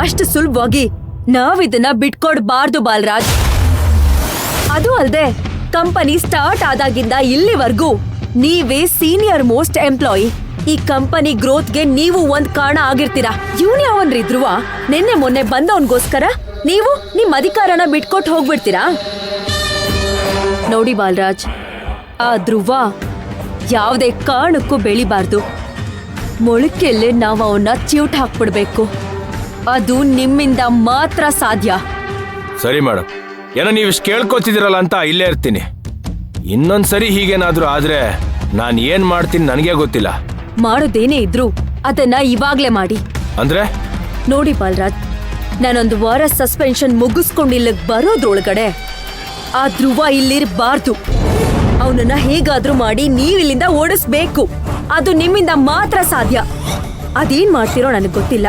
ಅಷ್ಟು ಸುಲಭವಾಗಿ ನಾವಿದನ್ನ ಬಿಟ್ಕೊಡ್ಬಾರ್ದು ಬಾಲರಾಜ್. ಅದು ಅಲ್ದೆ ಕಂಪನಿ ಸ್ಟಾರ್ಟ್ ಆದಾಗಿಂದ ಇಲ್ಲಿವರೆಗೂ ನೀವೇ ಸೀನಿಯರ್ ಮೋಸ್ಟ್ ಎಂಪ್ಲಾಯಿ. ಈ ಕಂಪನಿ ಗ್ರೋತ್ಗೆ ನೀವು ಒಂದ್ ಕಾರಣ ಆಗಿರ್ತೀರಾ. ಇವನ್ ಯಾವನ್ರಿದ್ರುವ ನಿನ್ನೆ ಮೊನ್ನೆ ಬಂದವನ್ಗೋಸ್ಕರ ನೀವು ನಿಮ್ ಅಧಿಕಾರನ ಬಿಟ್ಕೊಟ್ಟು ಹೋಗ್ಬಿಡ್ತೀರಾ? ನೋಡಿ ಬಾಲರಾಜ್, ಆ ಧ್ರುವ ಯಾವುದೇ ಕಾರಣಕ್ಕೂ ಬೆಳಿಬಾರ್ದು. ಮೊಳಕೆಯಲ್ಲೇ ನಾವು ಅವನ್ನ ಚ್ಯೂಟ್ ಹಾಕ್ಬಿಡ್ಬೇಕು. ಅದು ನಿಮ್ಮಿಂದ ಮಾತ್ರ ಸಾಧ್ಯ. ಸರಿ ಮೇಡಮ್, ಏನೋ ನೀವಿಷ್ಟು ಕೇಳ್ಕೊತಿದ್ದೀರಲ್ಲ ಅಂತ ಇಲ್ಲೇ ಇರ್ತೀನಿ. ಇನ್ನೊಂದ್ಸರಿ ಹೀಗೇನಾದ್ರೂ ಆದ್ರೆ ನಾನು ಏನ್ ಮಾಡ್ತೀನಿ ನನಗೆ ಗೊತ್ತಿಲ್ಲ. ಮಾಡೋದೇನೇ ಇದ್ರು ಅದನ್ನ ಇವಾಗ್ಲೇ ಮಾಡಿ. ಅಂದ್ರೆ ನೋಡಿ ಬಾಲರಾಜ್, ನಾನೊಂದು ವಾರ ಸಸ್ಪೆನ್ಷನ್ ಮುಗಿಸ್ಕೊಂಡಿಲ್ಲಕ್ ಬರೋದ್ರೊಳಗಡೆ ಆ ಧ್ರುವ ಇಲ್ಲಿರ್ಬಾರ್ದು. ಅವನನ್ನ ಹೇಗಾದ್ರೂ ಮಾಡಿ ನೀವಿಲ್ಲಿಂದ ಓಡಿಸ್ಬೇಕು. ಅದು ನಿಮ್ಮಿಂದ ಮಾತ್ರ ಸಾಧ್ಯ. ಅದೇನ್ ಮಾಡ್ತಿರೋ ನನಗ್ ಗೊತ್ತಿಲ್ಲ.